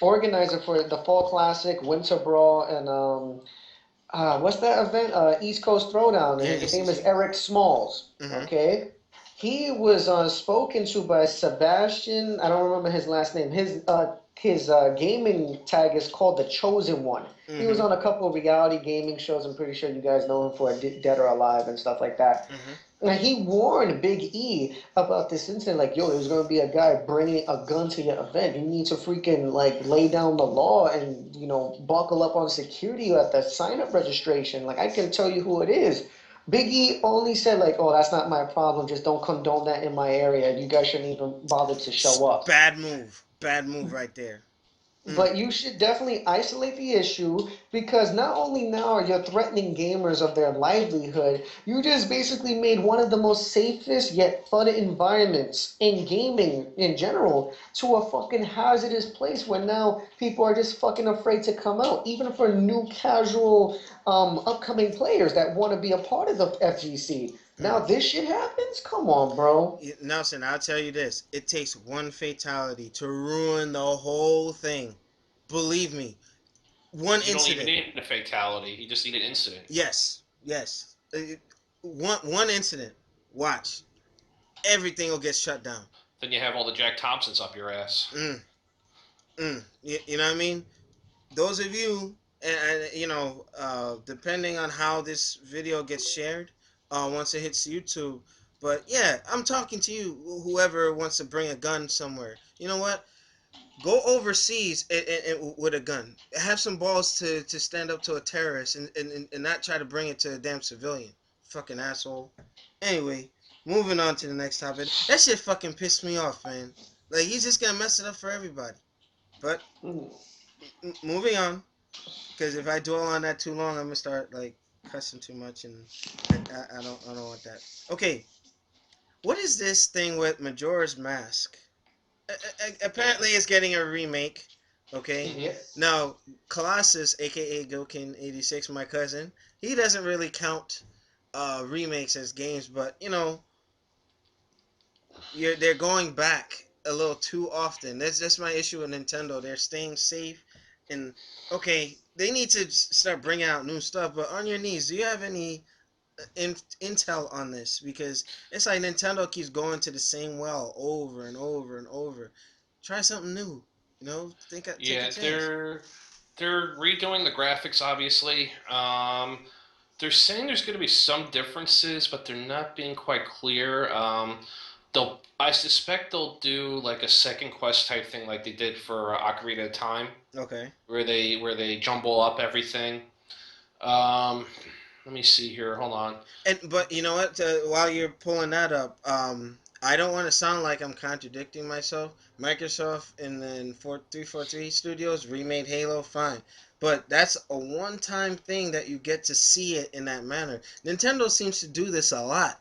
organizer for the Fall Classic, Winter Brawl, and what's that event? East Coast Throwdown. Yeah. His name is ECC. Eric Smalls. Mhm. Okay, he was spoken to by Sebastian. I don't remember his last name. His gaming tag is called the Chosen One. He was Mhm. on a couple of reality gaming shows. I'm pretty sure you guys know him for Dead or Alive and stuff like that. Mhm. And he warned Big E about this incident, like, yo, there's gonna be a guy bringing a gun to your event. You need to freaking like lay down the law and buckle up on security at the sign up registration. Like, I can tell you who it is. Big E only said like, oh, that's not my problem. Just don't condone that in my area. You guys shouldn't even bother to show up. Bad move. Bad move right there. Mm. But you should definitely isolate the issue because not only now are you threatening gamers of their livelihood, you just basically made one of the most safest yet fun environments in gaming in general to a fucking hazardous place where now people are just fucking afraid to come out, even for new casual upcoming players that want to be a part of the FGC. Now Mm. this shit happens? Come on, bro. Nelson, I'll tell you this. It takes one fatality to ruin the whole thing. Believe me. One You don't even incident. need a fatality. You just need an incident. Yes. Yes. One incident. Watch. Everything will get shut down. Then you have all the Jack Thompsons up your ass. You know what I mean? Those of you, and depending on how this video gets shared, once it hits YouTube. But yeah, I'm talking to you, whoever wants to bring a gun somewhere. You know what? Go overseas with a gun. Have some balls to stand up to a terrorist and not try to bring it to a damn civilian. Fucking asshole. Anyway, moving on to the next topic. That shit fucking pissed me off, man. Like, he's just gonna mess it up for everybody. But Mm. moving on, because if I dwell on that too long, I'm gonna start like cussing too much, and I don't want that. Okay, what is this thing with Majora's Mask? Apparently, it's getting a remake. Okay, Yes. now Colossus, aka Gilkin86, my cousin, he doesn't really count remakes as games, but they're going back a little too often. That's my issue with Nintendo. They're staying safe And okay, they need to start bringing out new stuff. But on your knees, do you have any intel on this? Because it's like Nintendo keeps going to the same well over and over and over. Try something new. Take a Yeah, chance. they're redoing the graphics, obviously. They're saying there's going to be some differences, but they're not being quite clear. I suspect they'll do like a second quest type thing, like they did for Ocarina of Time, Okay. where they jumble up everything. Um, Let me see here. Hold on. And but you know what? While you're pulling that up, I don't want to sound like I'm contradicting myself. Microsoft and then 343 Studios remade Halo, fine, but that's a one-time thing that you get to see it in that manner. Nintendo seems to do this a lot.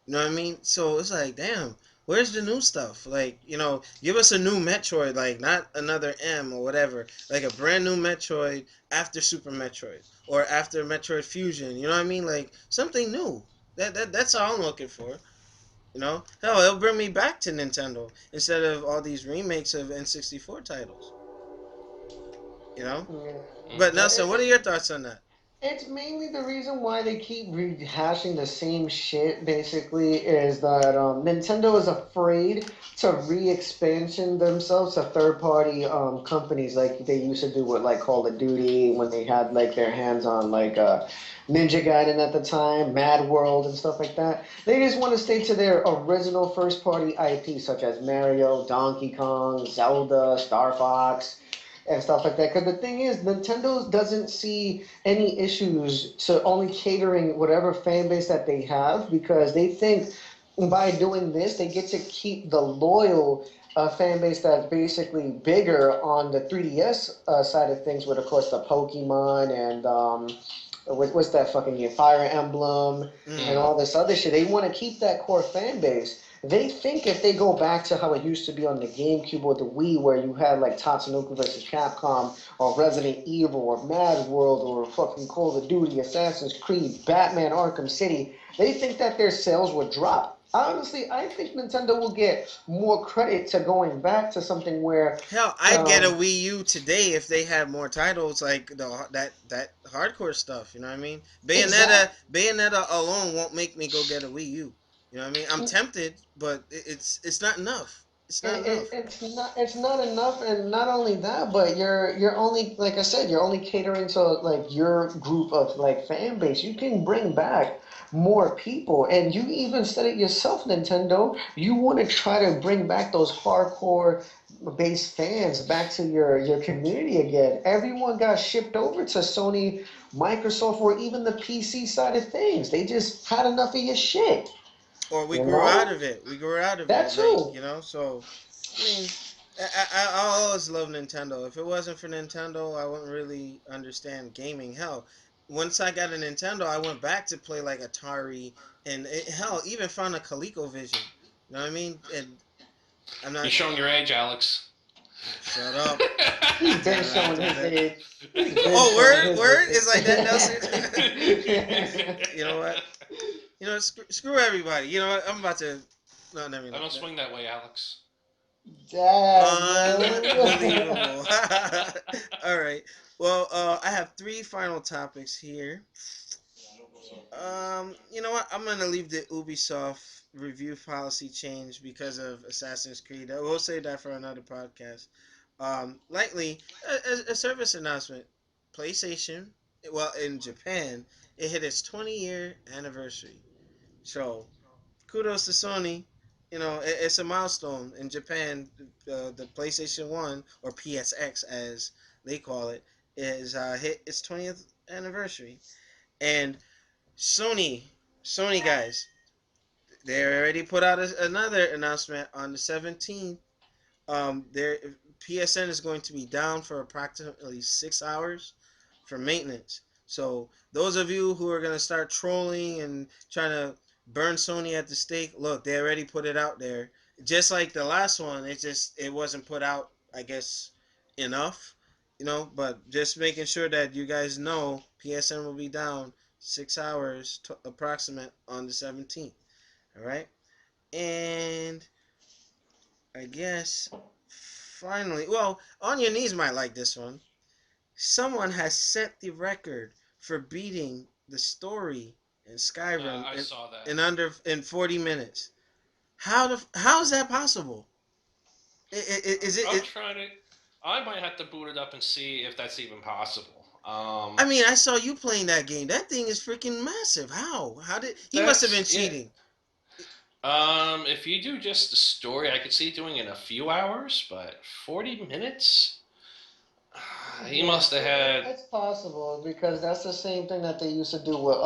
You know what I mean? So it's like, damn, where's the new stuff? Like, give us a new Metroid, like not another M or whatever, like a brand new Metroid after Super Metroid or after Metroid Fusion. You know what I mean? Like something new. That's all I'm looking for. Hell, it'll bring me back to Nintendo instead of all these remakes of N64 titles. You know. Yeah. But Hmm. Yeah, Nelson, what are your thoughts on that? it's mainly the reason why they keep rehashing the same shit, basically, is that Nintendo is afraid to re-expansion themselves to third-party companies like they used to do with like Call of Duty when they had like their hands on like Ninja Gaiden at the time, Mad World and stuff like that. They just want to stay to their original first-party IP such as Mario, Donkey Kong, Zelda, Star Fox and stuff like that. Because the thing is, Nintendo doesn't see any issues to only catering whatever fan base that they have because they think by doing this they get to keep the loyal fan base that's basically bigger on the 3DS side of things with of course the Pokemon and what's that fucking Fire Emblem and Mm. all this other shit. They want to keep that core fan base. They think if they go back to how it used to be on the GameCube or the Wii, where you had like Tatsunoko versus Capcom, or Resident Evil, or Mad World, or fucking Call of Duty, Assassin's Creed, Batman Arkham City, they think that their sales would drop. Honestly, I think Nintendo will get more credit to going back to something where Hell, I'd get a um, Wii U today if they had more titles like that hardcore stuff. You know what I mean? exact Bayonetta alone won't make me go get a Wii U. You know what I mean? I'm tempted, but it's not enough. It's not enough. it's not enough, and not only that, but you're only like I said, you're only catering to like your group of like fan base. You can bring back more people, and you even said it yourself, Nintendo. You want to try to bring back those hardcore base fans back to your community again. Everyone got shipped over to Sony, Microsoft, or even the PC side of things. They just had enough of your shit, Or we you grew out know? of it. We grew out of That it. Like too. so. I mean, I always love Nintendo. If it wasn't for Nintendo, I wouldn't really understand gaming. Hell, once I got a Nintendo, I went back to play like Atari and hell, even found a ColecoVision. You know what I mean? And I'm You're not. showing your age, Alex. Shut up. He's been Da, da, showing da, his da. age. He's been Oh, showing word, his word is like that, age. Nelson. You know what? Screw everybody. You know what? I'm about to. No, never I mind. don't swing that way, Alex. Damn, man. Unbelievable. All right. Well, I have three final topics here. You know what? I'm gonna leave the Ubisoft review policy change because of Assassin's Creed. We'll save that for another podcast. Likely a service announcement. PlayStation, well, in Japan, it hit its 20-year anniversary. So kudos to Sony. It's a milestone in Japan. The PlayStation One or PSX as they call it is hit its 20th anniversary, and Sony, Sony guys, they already put out another announcement on the 17th. Their PSN is going to be down for approximately 6 hours for maintenance. So those of you who are gonna start trolling and trying to burn Sony at the stake, look, they already put it out there. Just like the last one, it wasn't put out, I guess, enough. But just making sure that you guys know PSN will be down 6 hours approximate on the 17th. All right, and I guess finally, well, on your knees might like this one. someone has set the record for beating the story in Skyrim I saw that. in 40 minutes. How is that possible? Is I'm it? trying to. I might have to boot it up and see if that's even possible. I mean, I saw you playing that game. That thing is freaking massive. How? How did he must have been That's yeah. cheating? If you do just the story, I could see doing it in a few hours, but 40 minutes? He Yeah, must have had. it's possible because that's the same thing that they used to do with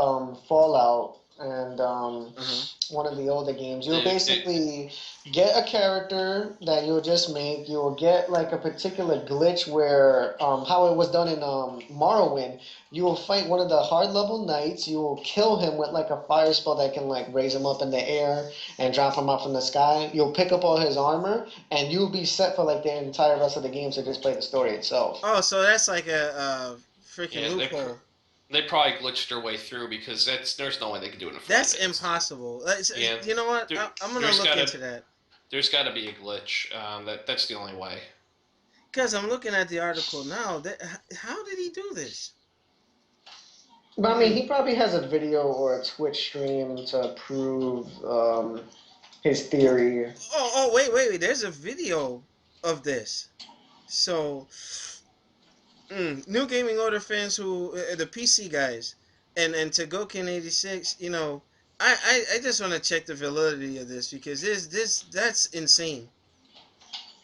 Fallout and Uh-huh. one of the older games. You'll It, basically get a character that you'll just make. You'll get like a particular glitch where how it was done in Morrowind. You will fight one of the hard level knights. You will kill him with like a fire spell that can like raise him up in the air and drop him out from the sky. You'll pick up all his armor and you'll be set for like the entire rest of the game to just play the story itself. Oh, so that's like a freaking yeah, loophole. they probably glitched their way through because there's no way they could do it in 40 That's minutes. impossible. Yeah, You know what? there, I'm gonna there's look gotta into that there's gotta be a glitch. That's the only way. because I'm looking at the article now. How did he do this? But I mean, Hmm. he probably has a video or a Twitch stream to prove his theory. Wait. There's a video of this. So, new gaming order fans who the PC guys and to Gokin 86, you know, I just want to check the validity of this because this that's insane.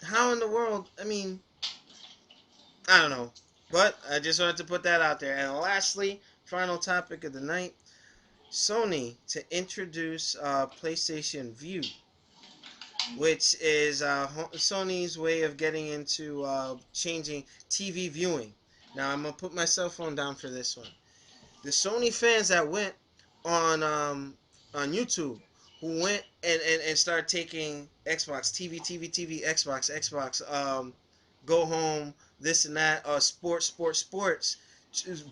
How in the world? I mean, I don't know, but I just wanted to put that out there. And lastly, final topic of the night: Sony to introduce PlayStation View, which is Sony's way of getting into changing TV viewing. Now I'm gonna put my cell phone down for this one. The Sony fans that went on YouTube, who went and started taking Xbox TV, Xbox, go home, this and that, sports,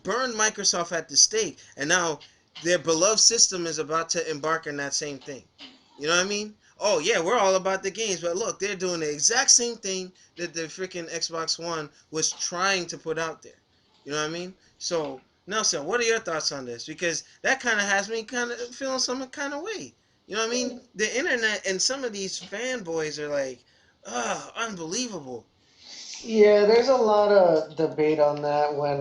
burned Microsoft at the stake, and now their beloved system is about to embark on that same thing. You know what I mean? Oh yeah, we're all about the games, but look, they're doing the exact same thing that the freaking Xbox One was trying to put out there. You know what I mean? So Nelson, what are your thoughts on this? Because that kind of has me kind of feeling some kind of way. You know what I mean? The internet and some of these fanboys are like, unbelievable. Yeah, there's a lot of debate on that when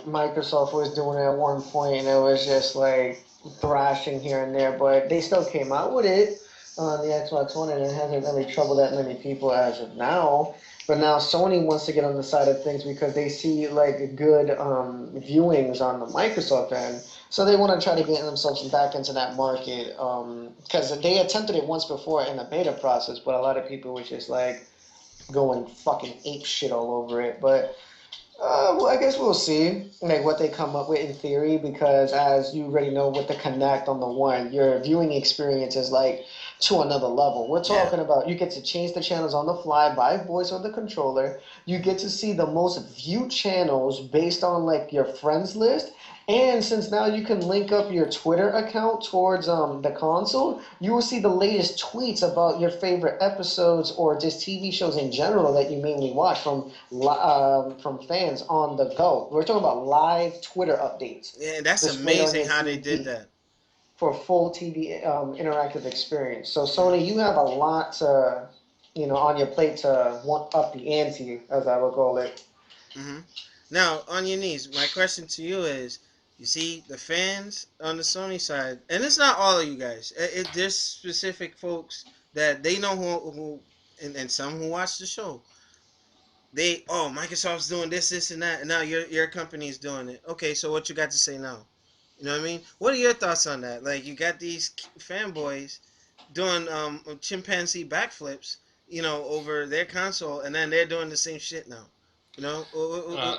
Microsoft was doing it at one point, and it was just like thrashing here and there, but they still came out with it on the Xbox One, and it hasn't really troubled that many people as of now. But now Sony wants to get on the side of things because they see like good viewings on the Microsoft end, so they want to try to get themselves back into that market. Because they attempted it once before in the beta process, but a lot of people was just like going fucking ape shit all over it. But well, I guess we'll see like what they come up with in theory because as you already know with the Connect on the one, your viewing experience is like to another level. We're Yeah. talking about you get to change the channels on the fly by voice or the controller. You get to see the most viewed channels based on like your friends list. And since now you can link up your Twitter account towards the console, you will see the latest tweets about your favorite episodes or just TV shows in general that you mainly watch from fans on the go. We're talking about live Twitter updates Yeah, that's displayed on amazing your how they did TV that. for full TV interactive experience. So Sony, you have a lot to, on your plate to want up the ante, as I would call it. Hmm. Now, on your knees, my question to you is: you see the fans on the Sony side, and it's not all of you guys. There's specific folks that they know who and some who watch the show. Microsoft's doing this, and that, and now your company is doing it. Okay, so what you got to say now? You know what I mean? What are your thoughts on that? Like, you got these fanboys doing chimpanzee backflips, over their console, and then they're doing the same shit now. You know, Uh,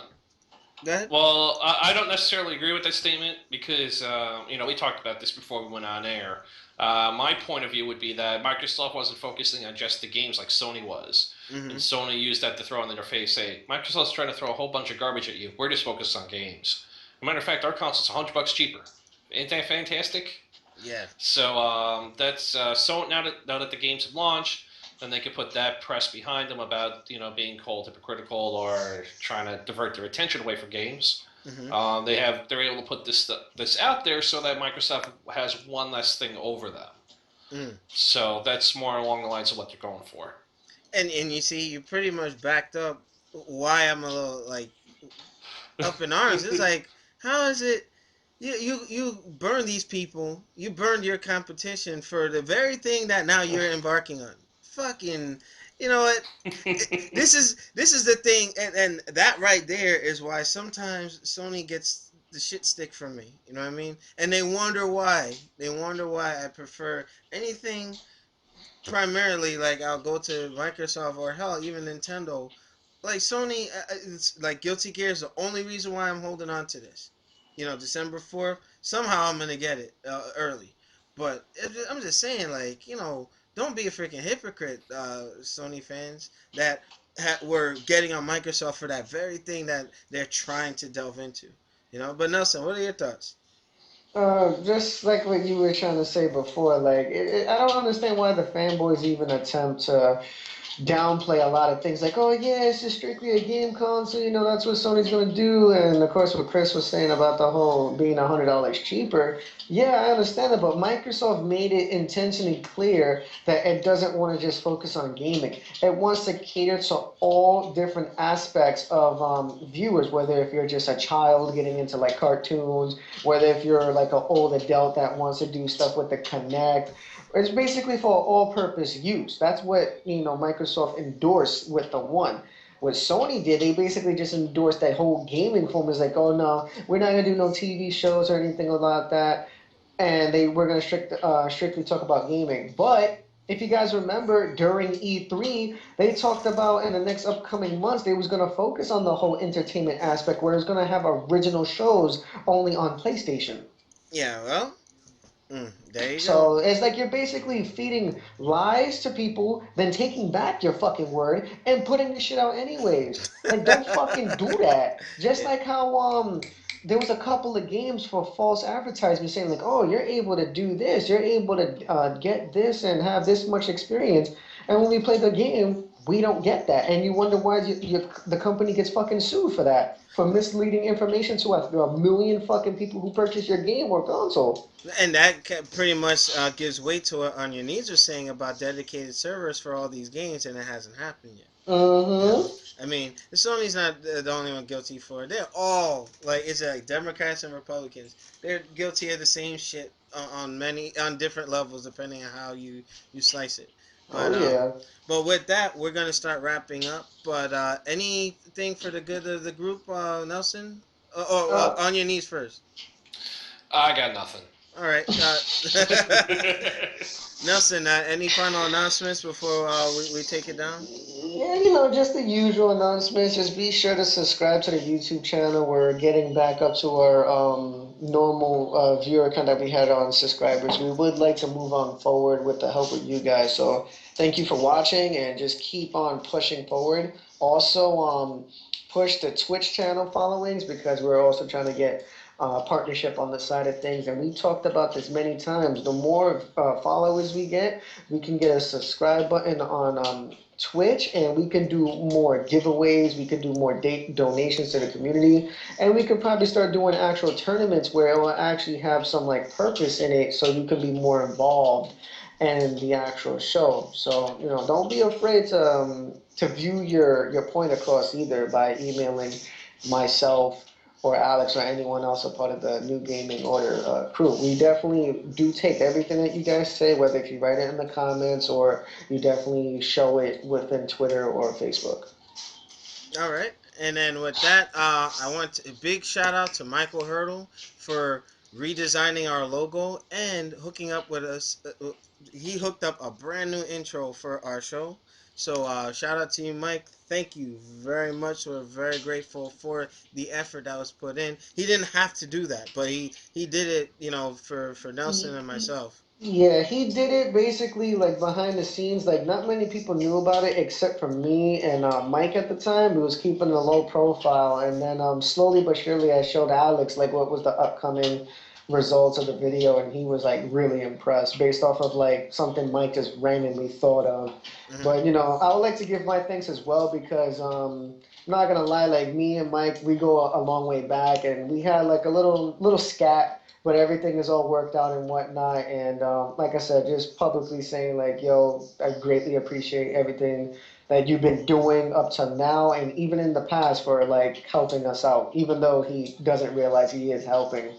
go ahead. well, I don't necessarily agree with that statement because we talked about this before we went on air. My point of view would be that Microsoft wasn't focusing on just the games like Sony was. And Hmm. Sony used that to throw in their face, say, Microsoft's trying to throw a whole bunch of garbage at you. We're just focused on games. As a matter of fact, our console's $100 cheaper. Ain't that fantastic? Yeah. So that's so now that the games have launched, then they could put that press behind them about being called hypocritical or trying to divert their attention away from games. Mm-hmm. They're able to put this out there so that Microsoft has one less thing over them. Mm. So that's more along the lines of what they're going for. And you see, you pretty much backed up why I'm a little like up in arms. It's like, how is it? You burn these people. You burned your competition for the very thing that now you're embarking on. Fucking, you know what? This is the thing, and that right there is why sometimes Sony gets the shit stick from me. You know what I mean? And they wonder why. They wonder why I prefer anything. Primarily, like I'll go to Microsoft or hell, even Nintendo. Like Sony, it's like Guilty Gear is the only reason why I'm holding on to this. December 4th. Somehow I'm gonna get it early, but I'm just saying, like, don't be a freaking hypocrite, Sony fans that were getting on Microsoft for that very thing that they're trying to delve into. But Nelson, what are your thoughts? Just like what you were trying to say before, like I don't understand why the fanboys even attempt to downplay a lot of things like, oh yeah, it's just strictly a game console, that's what Sony's gonna do. And of course, what Chris was saying about the whole being $100 cheaper, yeah, I understand that, but Microsoft made it intentionally clear that it doesn't want to just focus on gaming. It wants to cater to all different aspects of viewers, whether if you're just a child getting into like cartoons, whether if you're like an old adult that wants to do stuff with the Kinect. It's basically for all-purpose use. That's what Microsoft endorsed with the One. What Sony did, they basically just endorsed that whole gaming form. Is like, oh no, we're not gonna do no TV shows or anything like that, and we're gonna strictly talk about gaming. But if you guys remember, during E3, they talked about in the next upcoming months they was gonna focus on the whole entertainment aspect, where it's gonna have original shows only on PlayStation. Yeah, well, there you go. So it's like you're basically feeding lies to people, then taking back your fucking word and putting the shit out anyways. Like don't fucking do that. Just Yeah. like how there was a couple of games for false advertisement saying like, oh, you're able to do this, you're able to get this and have this much experience, and when we play the game, we don't get that, and you wonder why the company gets fucking sued for that, for misleading information to a million fucking people who purchase your game or console. And that pretty much gives weight to what on your needs are saying about dedicated servers for all these games, and it hasn't happened yet. Mm-hmm. I mean, Sony's not the only one guilty for it. They're all it's like Democrats and Republicans. They're guilty of the same shit on different levels depending on how you slice it. Oh But yeah. with that, we're gonna start wrapping up. But anything for the good of the group, Nelson? Uh, On your knees first. I got nothing. All right. Nelson, any final announcements before we take it down? yeah, just the usual announcements. Just be sure to subscribe to the YouTube channel. We're getting back up to our normal viewer count that we had on subscribers. We would like to move on forward with the help of you guys. So thank you for watching and just keep on pushing forward. Also, push the Twitch channel followings because we're also trying to get partnership on the side of things. And we talked about this many times. The more followers we get, we can get a subscribe button on Twitch, and we can do more giveaways. We can do more donations to the community, and we could probably start doing actual tournaments where it will actually have some like purpose in it, so you can be more involved in the actual show. So don't be afraid to view your point across either by emailing myself or Alex or anyone else a part of the New Gaming Order crew. We definitely do take everything that you guys say, whether if you write it in the comments or you definitely show it within Twitter or Facebook. All right. And then with that, I want a big shout out to Michael Hurdle for redesigning our logo and hooking up with us. He hooked up a brand new intro for our show. So shout out to you, Mike. Thank you very much. We're very grateful for the effort that was put in. He didn't have to do that, but he did it, for Nelson and myself. Yeah, he did it basically like behind the scenes. Like not many people knew about it except for me and Mike at the time, who was keeping a low profile. And then slowly but surely, I showed Alex like what was the upcoming results of the video, and he was like really impressed based off of like something Mike just randomly thought of. Hmm. But I would like to give my thanks as well because I'm not gonna lie, like me and Mike, we go a long way back, and we had like a little scat, but everything is all worked out and whatnot. And like I said, just publicly saying like, yo, I greatly appreciate everything that you've been doing up to now and even in the past for like helping us out, even though he doesn't realize he is helping.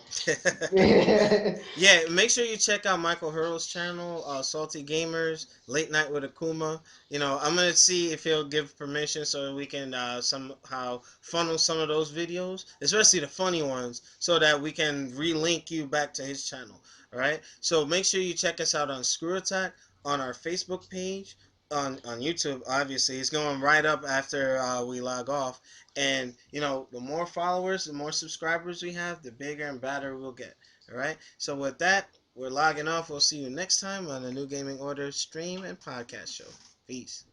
Yeah, make sure you check out Michael Hurl's channel, Salty Gamers, Late Night with Akuma. I'm gonna see if he'll give permission so we can somehow funnel some of those videos, especially the funny ones, so that we can relink you back to his channel. All right. So make sure you check us out on Screw Attack on our Facebook page. On YouTube, obviously, it's going right up after we log off. And the more followers, the more subscribers we have, the bigger and badder we'll get. All right. So with that, we're logging off. We'll see you next time on the New Gaming Order stream and podcast show. Peace.